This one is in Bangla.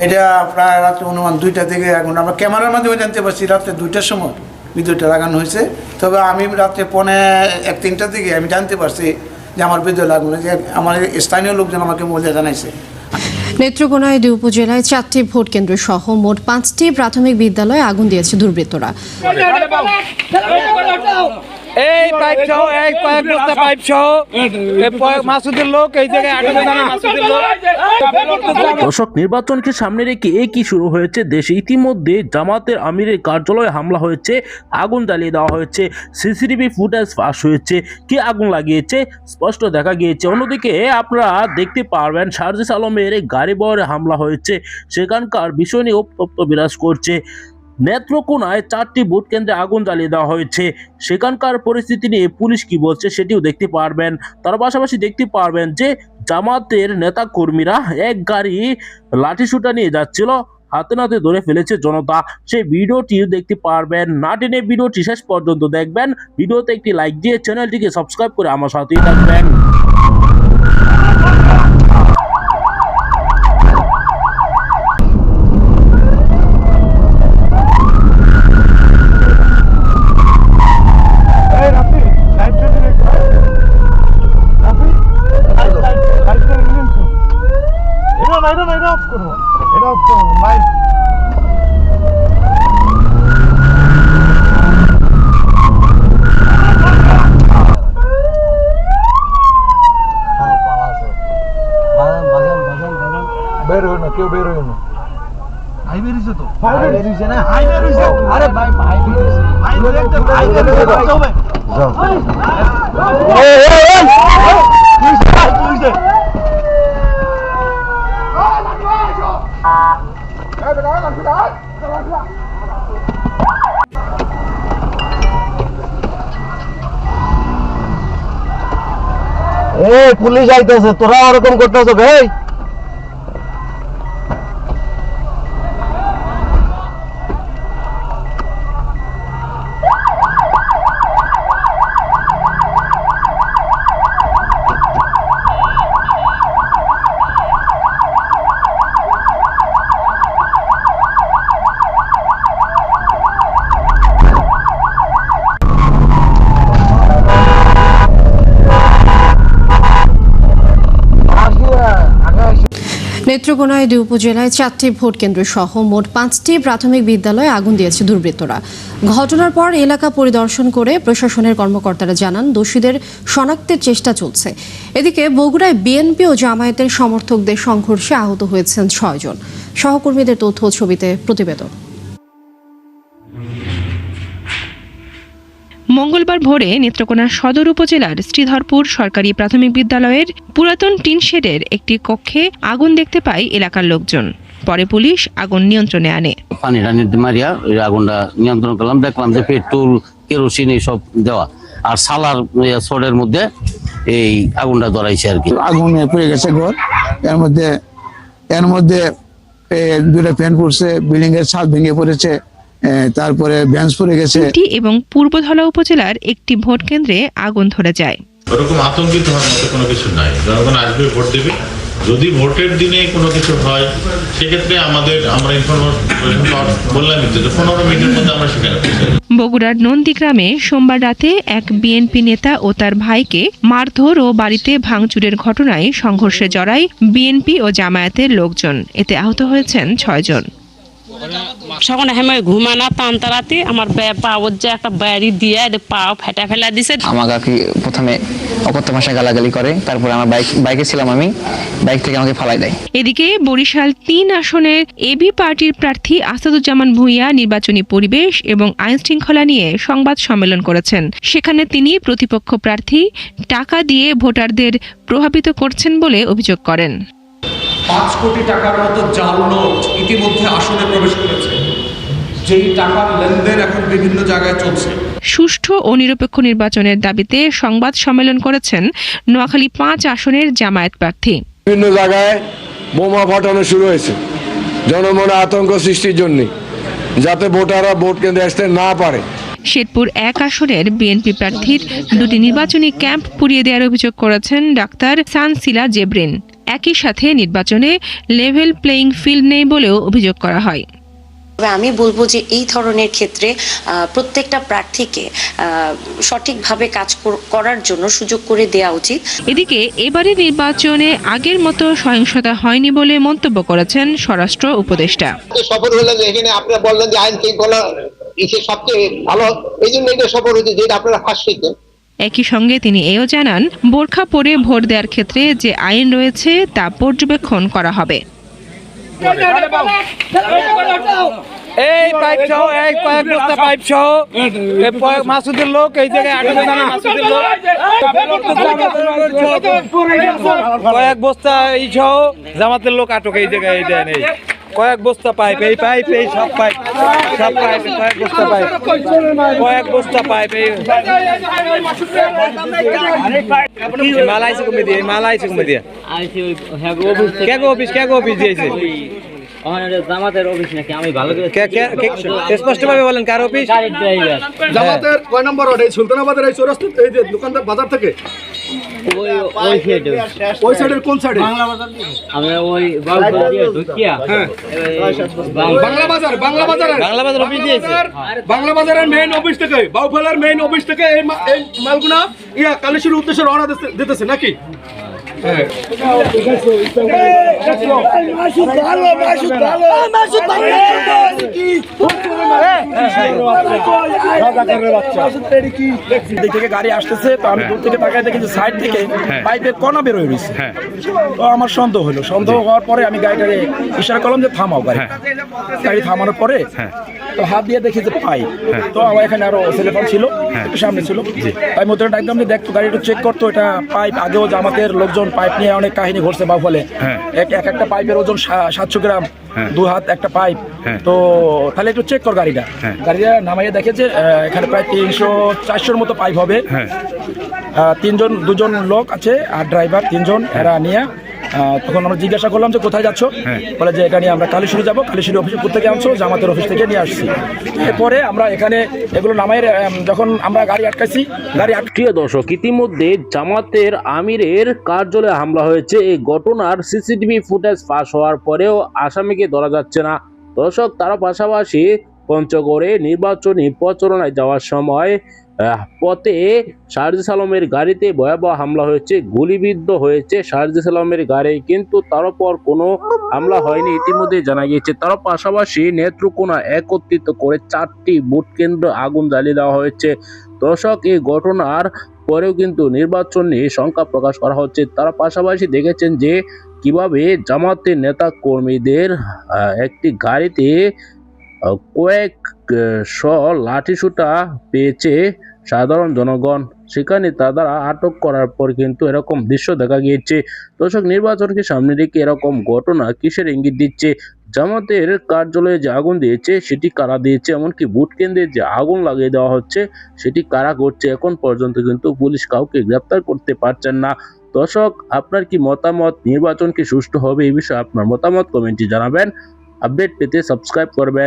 এটা প্রায় রাত্রে অনুমান 2টা থেকে এখন আমরা ক্যামেরার মাধ্যমে জানতে পারছি রাত্রে 2টার সময় বিদ্যুৎটা লাগানো হয়েছে। তবে আমি রাত্রে 1-3টার দিকে আমি জানতে পারছি যে আমার বিদ্যুৎ লাগানো, যে আমার স্থানীয় লোকজন আমাকে বলে জানাইছে। নেত্রকোনায় 2 উপজেলায় 4টি ভোট কেন্দ্র সহ মোট 5টি প্রাথমিক বিদ্যালয়ে আগুন দিয়েছে দুর্বৃত্তরা। এই পাইপ সহ এই কয়েক বস্তা পাইপ সহ মাসুদের লোক এই জায়গায় মাসুদের লোক। দর্শক, নির্বাচনকে সামনে রেখে কি শুরু হয়েছে দেশে। ইতিমধ্যে জামাতের আমিরের কার্যালয়ে হামলা হয়েছে, আগুন জ্বালিয়ে দেওয়া হয়েছে, সিসিটিভি ফুটেজ ফাঁস হয়েছে, কে আগুন লাগিয়েছে স্পষ্ট দেখা গিয়েছে। অন্যদিকে আপনারা দেখতে পারবেন সার্জিস আলমের গাড়ি বহরে হামলা হয়েছে, সেখানকার বিষয় নিয়ে উত্তপ্ত বিরাজ করছে। নেত্রকোনায় 4টি ভোট কেন্দ্রে আগুন জ্বালিয়ে দেওয়া হয়েছে, সেখানকার পরিস্থিতি নিয়ে পুলিশ কি বলছে সেটিও দেখতে পারবেন। তার পাশাপাশি দেখতে পারবেন যে জামাতের নেতা কর্মীরা এক গাড়ি লাঠিসোঁটা নিয়ে যাচ্ছিল, হাতে নাতে ধরে ফেলেছে জনতা। সেই ভিডিওটি দেখতে পারবেন। না টেনে ভিডিওটি শেষ পর্যন্ত দেখবেন। ভিডিওতে একটি লাইক দিয়ে চ্যানেলটিকে সাবস্ক্রাইব করে আমার সাথেই থাকবেন। কেউ বের হইল না, ভাই বেরিয়েছে তো, ভাই বেরিয়েছে না, ভাই বেরিয়েছে, আরে ভাই ভাই বেরিয়েছে, ভাই বেরিয়েছে, ভাই বেরিয়েছে, হবে যাও এই পুলিশ পুলিশ আইতেছে, তোরা ওরকম করতেছ ভাই। নেত্রকোনায় 2 উপজেলায় 4টি ভোট কেন্দ্র সহ মোট 5টি প্রাথমিক বিদ্যালয়ে আগুন দিয়েছে দুর্বৃত্তরা। ঘটনার পর এলাকা পরিদর্শন করে প্রশাসনের কর্মকর্তারা জানান দোষীদের শনাক্তের চেষ্টা চলছে। এদিকে বগুড়ায় বিএনপি ও জামায়াতের সমর্থকদের সংঘর্ষে আহত হয়েছেন 6 জন। সহকর্মীদের তথ্য ছবিতে প্রতিবেদন। মঙ্গলবার ভোরে নেত্রকোনা সদর উপজেলার শ্রীধরপুর সরকারি প্রাথমিক বিদ্যালয়ের পুরাতন টিন শেডের একটি কক্ষে আগুন দেখতে পায় এলাকার লোকজন। পরে পুলিশ আগুন নিয়ন্ত্রণে আনে। পানি টানি মারিয়া আগুনটা নিয়ন্ত্রণ করলাম, দেখলাম যে পেট্রোল কেরোসিন এইসব দেওয়া আর সালার সোডের মধ্যে এই আগুনটা ধরাইছে আর কি। আগুনে পড়ে গেছে ঘর, এর মধ্যে 2টা ফ্যান পড়ছে, বিল্ডিং এর ছাদ ভেঙে পড়েছে, তারপরে বেঞ্চ পড়ে গেছে। এবং পূর্বধলা উপজেলার একটি ভোট কেন্দ্রে আগুন ধরে যায়। ওরকম আতঙ্কিত হওয়ার মতো কোনো কিছু নাই। জনগণ আসবে, ভোট দেবে। যদি ভোটের দিনে কোনো কিছু হয় সেক্ষেত্রে আমরা ইনফরমেশন বললাম যে 15 মিনিটের মধ্যে আমরা সেখানে পৌঁছাই। বগুড়ার নন্দীগ্রামে সোমবার রাতে এক বিএনপি নেতা ও তার ভাইকে মারধর ও বাড়িতে ভাঙচুরের ঘটনায় সংঘর্ষে জড়ায় বিএনপি ও জামায়াতের লোকজন। এতে আহত হয়েছেন 6 জন। সকালে আমি ঘুমানা তান্তারাতে আমার পাওয়ার যে একটা বাড়ি দিয়ে পাও ফেটা ফেলা দিছে। আমাকে প্রথমে অকথ্য ভাষায় গালাগালি করে, তারপরে আমার বাইকে ছিলাম, আমি বাইক থেকে আমাকে ফালাই দেয়। এদিকে বরিশাল 3 আসনের এবি পার্টির প্রার্থী আসাদুজ্জামান ভূঁইয়া নির্বাচনী পরিবেশ এবং আইন শৃঙ্খলা নিয়ে সংবাদ সম্মেলন করেছেন। সেখানে তিনি প্রতিপক্ষ প্রার্থী টাকা দিয়ে ভোটারদের প্রভাবিত করছেন বলে অভিযোগ করেন। 5 কোটি টাকার মতো জাল নোট ইতিমধ্যে আসনে প্রবেশ করেছে, যেই টাকার লেনদেন এখন বিভিন্ন জায়গায় চলছে। সুষ্ঠু ও নিরপেক্ষ নির্বাচনের দাবিতে সংবাদ সম্মেলন করেছেন নোয়াখালী 5 আসনের জামায়াত প্রার্থী। বিভিন্ন জায়গায় বোমা ফাটানো শুরু হয়েছে জনমনে আতঙ্ক সৃষ্টির জন্য, যাতে ভোটাররা ভোট কেন্দ্রে আসতে না পারে। শেরপুর 1 আসনের বিএনপি প্রার্থীর 2টি নির্বাচনী ক্যাম্প পুড়িয়ে দেওয়ার অভিযোগ করেছেন ডাক্তার সানসিলা জেব্রিন। একই সাথে নির্বাচনে লেভেল প্লেইং ফিল্ড নেই বলেও অভিযোগ করা হয়। আমি বলবো যে এই ধরনের ক্ষেত্রে প্রত্যেকটা প্রার্থীকে সঠিকভাবে কাজ করার জন্য সুযোগ করে দেওয়া উচিত। এদিকে এবারে নির্বাচনে আগের মতো সহিংসতা হয়নি বলে মন্তব্য করেছেন স্বরাষ্ট্র উপদেষ্টা। সফর হলেন এখানে আপনারা বললেন যে আইন শৃঙ্খলা সবচেয়ে ভালো, এই জন্য এটা সফর হয়েছে যেটা আপনারা ফাঁস হয়েছেন। একই সঙ্গে তিনি এও জানান, বোরখা পরে ভোট দেওয়ার ক্ষেত্রে যে আইন রয়েছে তা পর্যবেক্ষণ করা হবে। এই পাইপ সহ এই কয়েক বস্তা পাইপ সহ মাসুদের লোক এই জায়গায় 18 জন মাসুদের লোক কয়েক বস্তা এই সহ জামাতের লোক আটক এই জায়গায় এই দেন এই কয়েক বস্তা পাইপ এই সব পাইপ কয়েক বস্তা পাইপ এই মালাইছে কমে দিয়ে কে অফিস দিয়েছে জামাতের অফিস নাকি? আমি ভালো করে স্পষ্ট ভাবে বলেন কার অফিস? জামাতের কয় নম্বর ওটা? সুলতানাবাদের এই চৌরাস্তা, এই যে দোকানদার বাজার থেকে ওই সাইডের কোন সাইডে? আমরা ওই ঢুকিয়া বাংলা বাজার অফিস দিয়েছে। বাংলা বাজারের মেইন অফিস থেকে, বাউফলের মেইন অফিস থেকে এই মালগুনা কালেশ্বরীর উদ্দেশ্যে রওনা দিতেছে নাকি? থেকে গাড়ি আসতেছে, তো আমি দূর থেকে তাকায় দেখি যে সাইড থেকে পাইপের কণা বের হয়ে গেছে। তো আমার সন্দেহ হওয়ার পরে আমি গাড়িটাকে ইশারা করলাম যে থামাও গাড়ি থামানোর পরে তো হাত দিয়ে দেখি যে পাইপ। তো আমার এখানে আরো ছেলেপাল ছিল, একটু সামনে ছিল, তাই মধ্যে একদম যে দেখতো গাড়িটা চেক করতো এটা পাইপ। আগেও জামাতের লোকজন পাইপ নিয়ে অনেক কাহিনী ঘটছে বাউফলে, একটা পাইপের ওজন 700 গ্রাম, 2 হাত একটা পাইপ। তো তাহলে একটু চেক কর গাড়িটা নামাইয়ে দেখে যে এখানে প্রায় 300-400 মতো পাইপ হবে। 2জন লোক আছে আর ড্রাইভার 3জন, এরা নিয়ে তখন আমরা জিজ্ঞাসা করলাম যে কোথায় যাচ্ছ, বলে যে এখানে আমরা কালীশুরি যাবো। কালীশুরি অফিস থেকে আনছো, জামাতের অফিস থেকে নিয়ে আসছি। এরপরে আমরা এখানে এগুলো নামাই, যখন আমরা গাড়ি আটকাইছি প্রিয় দর্শক, ইতিমধ্যে জামাতের আমিরের কার্যালয়ে হামলা হয়েছে। এই ঘটনার সিসিটিভি ফুটেজ ফাঁস হওয়ার পরেও আসামিকে ধরা যাচ্ছে না। দর্শক, তারা পাশাপাশি পঞ্চগড়ে নির্বাচনী প্রচারণায় যাওয়ার সময় পথে শারজিস আলমের গাড়িতে ভয়াবহ হামলা হয়েছে, গুলিবিদ্ধ হয়েছে শারজিস আলমের গাড়ি, কিন্তু তার উপর কোনো হামলা হয়নি ইতিমধ্যে জানা গিয়েছে। তার পাশাপাশি নেত্রকোনা একত্রিত করে 4টি ভোট কেন্দ্র আগুন জ্বালিয়ে দেওয়া হয়েছে। দর্শক, এই ঘটনার পরেও কিন্তু নির্বাচন নিয়ে শঙ্কা প্রকাশ করা হচ্ছে। তারা পাশাপাশি দেখেছেন যে কিভাবে জামাতের নেতা কর্মীদের একটি গাড়িতে কয়েকশো লাঠিসোঁটা পেয়েছে সাধারণ জনগণ, সেখানে তারা আটক করার পর কিন্তু এরকম দৃশ্য দেখা গিয়েছে। দর্শক, নির্বাচনকে সামনে রেখে এরকম ঘটনা কিসের ইঙ্গিত দিচ্ছে? জামাতের কার্যালয়ে যে আগুন দিয়েছে সেটি কারা দিয়েছে, এমনকি ভোট কেন্দ্রে যে আগুন লাগিয়ে দেওয়া হচ্ছে সেটি কারা করছে, এখন পর্যন্ত কিন্তু পুলিশ কাউকে গ্রেপ্তার করতে পারছেন না। দর্শক, আপনার কি মতামত? নির্বাচন কি সুষ্ঠু হবে? এই বিষয়ে আপনার মতামত কমেন্টে জানাবেন। আপডেট পেতে সাবস্ক্রাইব করবেন।